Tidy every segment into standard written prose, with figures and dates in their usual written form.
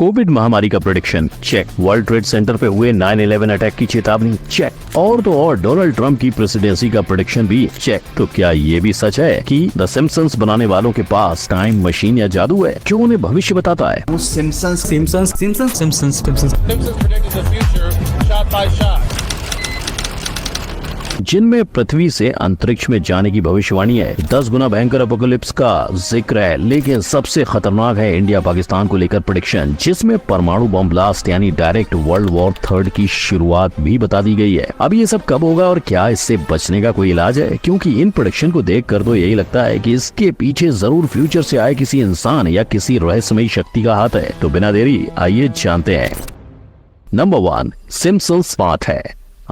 Covid महामारी का prediction check, World Trade Center पे हुए 9/11 अटैक की चेतावनी चेक, और तो और डोनाल्ड ट्रंप की प्रेसिडेंसी का प्रेडिक्शन भी चेक। तो क्या ये भी सच है कि द सिम्पसंस बनाने वालों के पास टाइम मशीन या जादू है जो उन्हें भविष्य बताता है? जिनमें पृथ्वी से अंतरिक्ष में जाने की भविष्यवाणी है, 10 गुना भयंकर अपोकलिप्स का जिक्र है, लेकिन सबसे खतरनाक है इंडिया पाकिस्तान को लेकर प्रेडिक्शन, जिसमें परमाणु बम ब्लास्ट यानी डायरेक्ट वर्ल्ड वॉर 3 की शुरुआत भी बता दी गई है। अब ये सब कब होगा और क्या इससे बचने का कोई इलाज है? क्योंकि इन प्रेडिक्शन को देखकर तो यही लगता है कि इसके पीछे जरूर फ्यूचर से आए किसी इंसान या किसी रहस्यमयी शक्ति का हाथ है। तो बिना देरी आइए जानते हैं। नंबर 1, सिम्पसंस स्मार्ट है।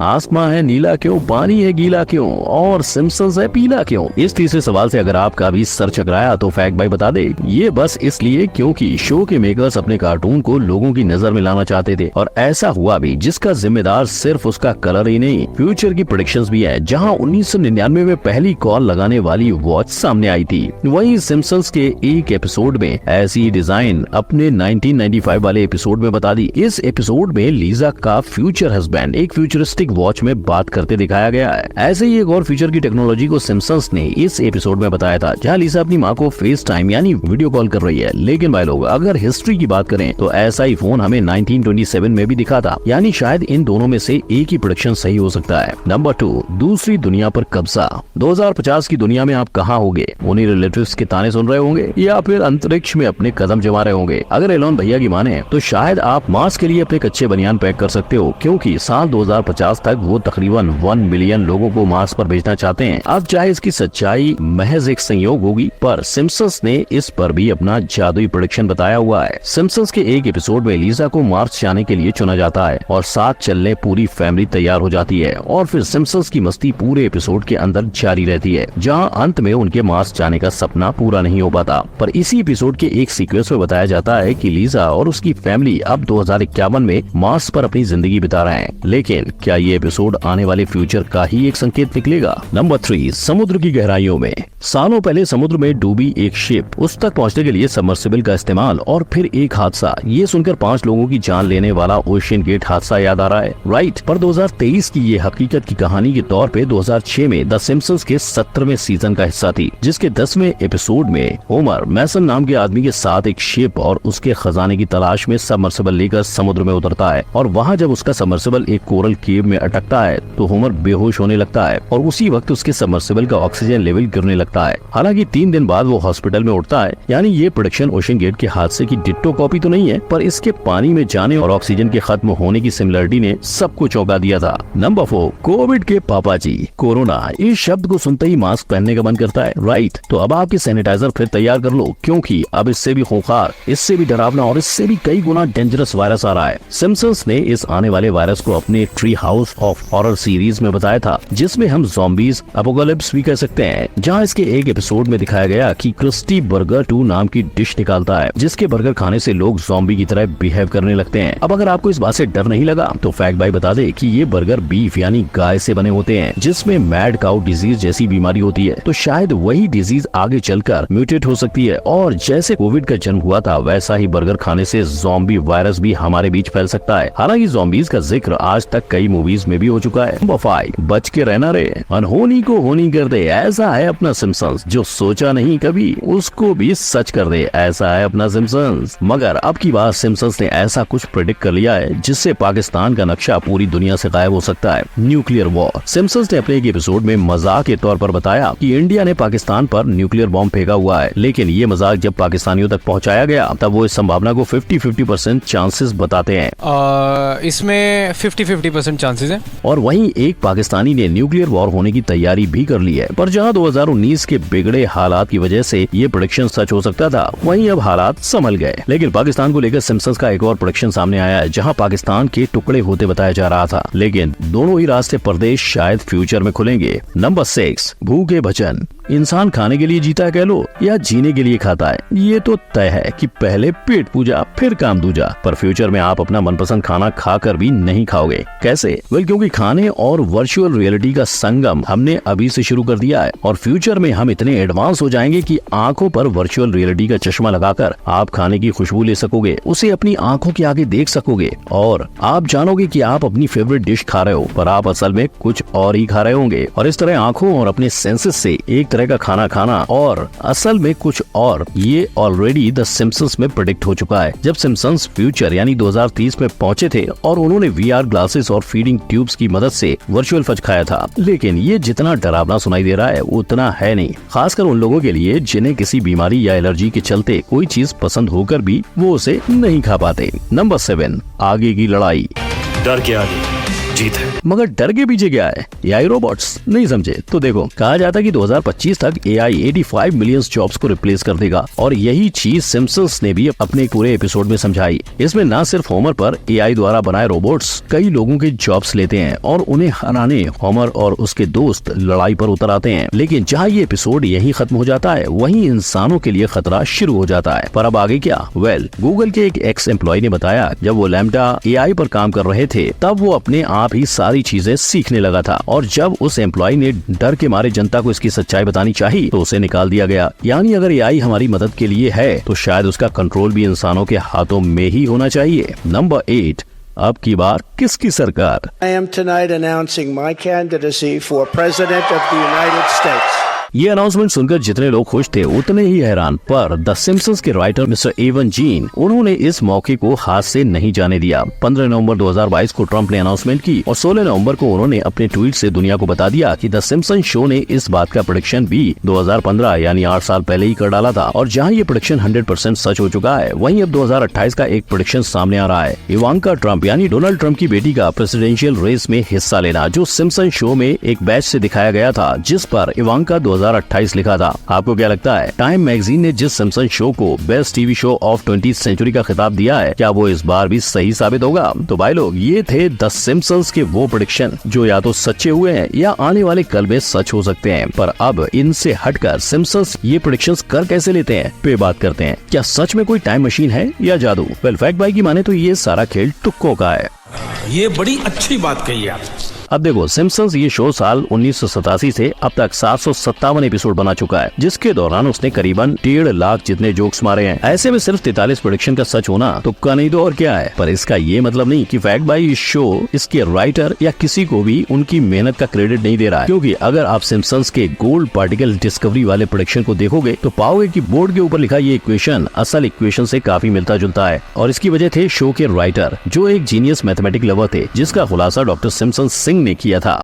आसमां है नीला क्यों, पानी है गीला क्यों, और सिम्पसंस है पीला क्यों? इस तीसरे सवाल से अगर आपका भी सर चकराया तो फैक्ट भाई बता दे, ये बस इसलिए क्योंकि शो के मेकर्स अपने कार्टून को लोगों की नजर में लाना चाहते थे, और ऐसा हुआ भी, जिसका जिम्मेदार सिर्फ उसका कलर ही नहीं, फ्यूचर की प्रेडिक्शंस भी है। जहां 1999 में पहली कॉल लगाने वाली वॉच सामने आई थी, वहीं सिम्पसंस के एक एपिसोड में ऐसी डिजाइन अपने 1995 वाले एपिसोड में बता दी। इस एपिसोड में लीजा का फ्यूचर हस्बैंड एक फ्यूचरिस्टिक वॉच में बात करते दिखाया गया है। ऐसे ही एक और फीचर की टेक्नोलॉजी को सिम्पसंस ने इस एपिसोड में बताया था, जहां लीसा अपनी मां को फेस टाइम यानी वीडियो कॉल कर रही है। लेकिन भाई लोग, अगर हिस्ट्री की बात करें तो ऐसा ही फोन हमें 1927 में भी दिखा था, यानी शायद इन दोनों में से एक ही प्रेडिक्शन सही हो सकता है। नंबर 2, दूसरी दुनिया पर कब्जा। 2050 की दुनिया में आप कहाँ होंगे? उन्हीं रिलेटिव्स के ताने सुन रहे होंगे या फिर अंतरिक्ष में अपने कदम जमा रहे होंगे? अगर एलोन भैया की माने तो शायद आप मार्स के लिए अपने कच्चे बनियान पैक कर सकते हो, क्योंकि साल 2050 तक वो तकरीबन 1 मिलियन लोगों को मार्स पर भेजना चाहते हैं। अब चाहे इसकी सच्चाई महज एक संयोग होगी, पर सिम्पसंस ने इस पर भी अपना जादुई प्रेडिक्शन बताया हुआ है। सिम्पसंस के एक एपिसोड में लीजा को मार्स जाने के लिए चुना जाता है और साथ चलने पूरी फैमिली तैयार हो जाती है, और फिर सिम्पसंस की मस्ती पूरे एपिसोड के अंदर जारी रहती है, जहां अंत में उनके मार्स जाने का सपना पूरा नहीं हो पाता। पर इसी एपिसोड के एक सीक्वेंस में बताया जाता है कि लीजा और उसकी फैमिली अब 2051 में मार्स पर अपनी जिंदगी बिता रहे हैं। लेकिन क्या ये एपिसोड आने वाले फ्यूचर का ही एक संकेत निकलेगा? नंबर 3, समुद्र की गहराइयों में। सालों पहले समुद्र में डूबी एक शिप, उस तक पहुंचने के लिए सबमर्सिबल का इस्तेमाल, और फिर एक हादसा। ये सुनकर 5 लोगों की जान लेने वाला ओशियन गेट हादसा याद आ रहा है, राइट? पर 2023 की ये हकीकत की कहानी के तौर पे 2006 में द सिम्पसंस के 17वें सीजन का हिस्सा थी, जिसके 10वें एपिसोड में होमर मैसन नाम के आदमी के साथ एक शिप और उसके खजाने की तलाश में सबमर्सिबल लेकर समुद्र में उतरता है, और वहाँ जब उसका सबमर्सिबल एक कोरल केव में अटकता है तो होमर बेहोश होने लगता है, और उसी वक्त उसके सबमर्सिबल का ऑक्सीजन लेवल गिरने लगता है। हालांकि 3 दिन बाद वो हॉस्पिटल में उठता है। यानी ये प्रेडिक्शन ओशन गेट के हादसे की डिट्टो कॉपी तो नहीं है, पर इसके पानी में जाने और ऑक्सीजन के खत्म होने की सिमिलरिटी ने सबको चौंका दिया था। नंबर 4, कोविड के पापा जी। कोरोना, इस शब्द को सुनते ही मास्क पहनने का मन करता है, राइट? तो अब आपके सैनिटाइजर फिर तैयार कर लो, क्योंकि अब इससे भी खूंखार, इससे भी डरावना और इससे भी कई गुना डेंजरस वायरस आ रहा है। सिम्पसंस ने इस आने वाले वायरस को अपने tree house of horror series में बताया था, जिसमें हम ज़ॉम्बीज अपोकलिप्स भी कह सकते हैं, जहां इसके एक एपिसोड में दिखाया गया कि क्रिस्टी बर्गर 2 नाम की डिश निकालता है, जिसके बर्गर खाने से लोग ज़ॉम्बी की तरह बिहेव करने लगते हैं। अब अगर आपको इस बात से डर नहीं लगा तो फैक्ट भाई बता दे कि ये बर्गर बीफ यानी गाय से बने होते हैं, जिसमें मैड काउ डिजीज जैसी बीमारी होती है। तो शायद वही डिजीज आगे चलकर म्यूटेट हो सकती है, और जैसे कोविड का जन्म हुआ था, वैसा ही बर्गर खाने से ज़ॉम्बी वायरस भी हमारे बीच फैल सकता है। हालांकि ज़ॉम्बीज का जिक्र आज तक कई मूवीज में भी हो चुका है। नंबर 5, बच के रहना रे, अनहोनी को होनी कर दे, ऐसा है अपना सिम्पसंस। जो सोचा नहीं कभी उसको भी सच कर दे, ऐसा है अपना सिम्पसंस। मगर अब की बार सिम्पसंस ने ऐसा कुछ प्रेडिक्ट कर लिया है जिससे पाकिस्तान का नक्शा पूरी दुनिया से गायब हो सकता है, न्यूक्लियर वॉर। सिम्पसंस ने अपने एक एपिसोड में मजाक के तौर पर बताया कि इंडिया ने पाकिस्तान पर न्यूक्लियर बॉम्ब फेंका हुआ है, लेकिन ये मजाक जब पाकिस्तानियों तक पहुंचाया गया तब वो इस संभावना को 50-50% चांसेस बताते हैं। इसमें 50-50% चांसेस है। और वहीं एक पाकिस्तानी ने न्यूक्लियर वॉर होने की तैयारी भी कर ली है, पर जहां 2019 के बिगड़े हालात की वजह से ये प्रेडिक्शन सच हो सकता था, वहीं अब हालात संभल गए। लेकिन पाकिस्तान को लेकर सिम्पसंस का एक और प्रेडिक्शन सामने आया है, जहां पाकिस्तान के टुकड़े होते बताया जा रहा था, लेकिन दोनों ही रास्ते प्रदेश शायद फ्यूचर में खुलेंगे। नंबर 6, भूखे भजन। इंसान खाने के लिए जीता है कह लो या जीने के लिए खाता है, ये तो तय है कि पहले पेट पूजा फिर काम दूजा। पर फ्यूचर में आप अपना मनपसंद खाना खाकर भी नहीं खाओगे। कैसे? वेल, क्योंकि खाने और वर्चुअल रियलिटी का संगम हमने अभी से शुरू कर दिया है और फ्यूचर में हम इतने एडवांस हो जाएंगे कि आंखों पर वर्चुअल रियलिटी का चश्मा लगाकर आप खाने की खुशबू ले सकोगे, उसे अपनी आंखों के आगे देख सकोगे और आप जानोगे कि आप अपनी फेवरेट डिश खा रहे हो पर आप असल में कुछ और ही खा रहे होंगे। और इस तरह आंखों और अपने सेंसेस से एक तरह का खाना खाना और असल में कुछ और, ये ऑलरेडी द सिम्पसंस में प्रेडिक्ट हो चुका है। जब सिम्पसंस फ्यूचर यानी 2030 में पहुंचे थे और उन्होंने VR ग्लासेस और फीडिंग ट्यूब्स की मदद से वर्चुअल फज खाया था, लेकिन ये जितना डरावना सुनाई दे रहा है उतना है नहीं, खासकर उन लोगों के लिए जिन्हें किसी बीमारी या एलर्जी के चलते कोई चीज पसंद होकर भी वो उसे नहीं खा पाते। नंबर 7, आगे की लड़ाई। डर के आगे जीत है। मगर डर के पीछे क्या है? AI robots. नहीं समझे तो देखो, कहा जाता है कि 2025 तक AI 85 मिलियन जॉब्स को रिप्लेस कर देगा और यही चीज सिम्पसंस ने भी अपने पूरे एपिसोड में समझाई। इसमें न सिर्फ होमर पर AI द्वारा बनाए रोबोट्स कई लोगों के जॉब्स लेते हैं और उन्हें हराने होमर और उसके दोस्त लड़ाई पर उतर आते हैं। लेकिन जहाँ ये एपिसोड यही खत्म हो जाता है, वहीं इंसानों के लिए खतरा शुरू हो जाता है। पर अब आगे क्या? वेल, गूगल के एक एक्स एम्प्लॉय ने बताया, जब वो लैम्डा AI पर काम कर रहे थे तब वो अपने आप ही सारी चीजें सीखने लगा था और जब उस एम्प्लॉय ने डर के मारे जनता को इसकी सच्चाई बतानी चाहिए तो उसे निकाल दिया गया। यानी अगर AI हमारी मदद के लिए है तो शायद उसका कंट्रोल भी इंसानों के हाथों में ही होना चाहिए। नंबर 8, अब की बार किसकी सरकार? I am tonight announcing my candidacy for President of the United States. ये अनाउंसमेंट सुनकर जितने लोग खुश थे उतने ही हैरान। पर द सिम्पसंस के राइटर मिस्टर एवन जीन, उन्होंने इस मौके को हाथ से नहीं जाने दिया। 15 नवंबर 2022 को ट्रंप ने अनाउंसमेंट की और 16 नवंबर को उन्होंने अपने ट्वीट से दुनिया को बता दिया कि द सिम्पसन शो ने इस बात का प्रेडिक्शन भी 2015 यानी 8 साल पहले ही कर डाला था। और जहां ये प्रेडिक्शन 100% सच हो चुका है, वहीं अब 2028 का एक प्रेडिक्शन सामने आ रहा है। इवांका ट्रंप यानी डोनाल्ड ट्रंप की बेटी का प्रेसिडेंशियल रेस में हिस्सा लेना, जो सिम्पसन शो में एक बैच से दिखाया गया था जिस पर इवांका 2028 लिखा था। आपको क्या लगता है, टाइम मैगजीन ने जिस सिम्पसन शो को best TV show of 20th century का खिताब दिया है, क्या वो इस बार भी सही साबित होगा? तो भाई लोग, ये थे द सिम्पसंस के वो प्रेडिक्शन जो या तो सच्चे हुए हैं या आने वाले कल में सच हो सकते हैं। पर अब इनसे हटकर सिम्पसंस ये प्रेडिक्शंस कर कैसे लेते हैं पे बात करते हैं। क्या सच में कोई टाइम मशीन है या जादू? वेल, फैक्ट भाई की माने तो ये सारा खेल तुक्कों का है। ये बड़ी अच्छी बात कही आप। अब देखो, सिम्पसंस ये शो साल 1987 से अब तक 757 एपिसोड बना चुका है, जिसके दौरान उसने करीबन 1.5 लाख जितने जोक्स मारे हैं। ऐसे में सिर्फ 43 प्रेडिक्शन का सच होना तुक्का नहीं तो और क्या है। पर इसका ये मतलब नहीं कि फैक्ट बाई इस शो इसके राइटर या किसी को भी उनकी मेहनत का क्रेडिट नहीं दे रहा है। क्योंकि अगर आप सिम्पसंस के गोल्ड पार्टिकल डिस्कवरी वाले प्रेडिक्शन को देखोगे तो पाओगे कि बोर्ड के ऊपर लिखा ये इक्वेशन असल इक्वेशन से काफी मिलता जुलता है। और इसकी वजह थे शो के राइटर, जो एक जीनियस मैथमेटिक लवर थे, जिसका खुलासा डॉक्टर सिम्पसन सिंह ने किया था।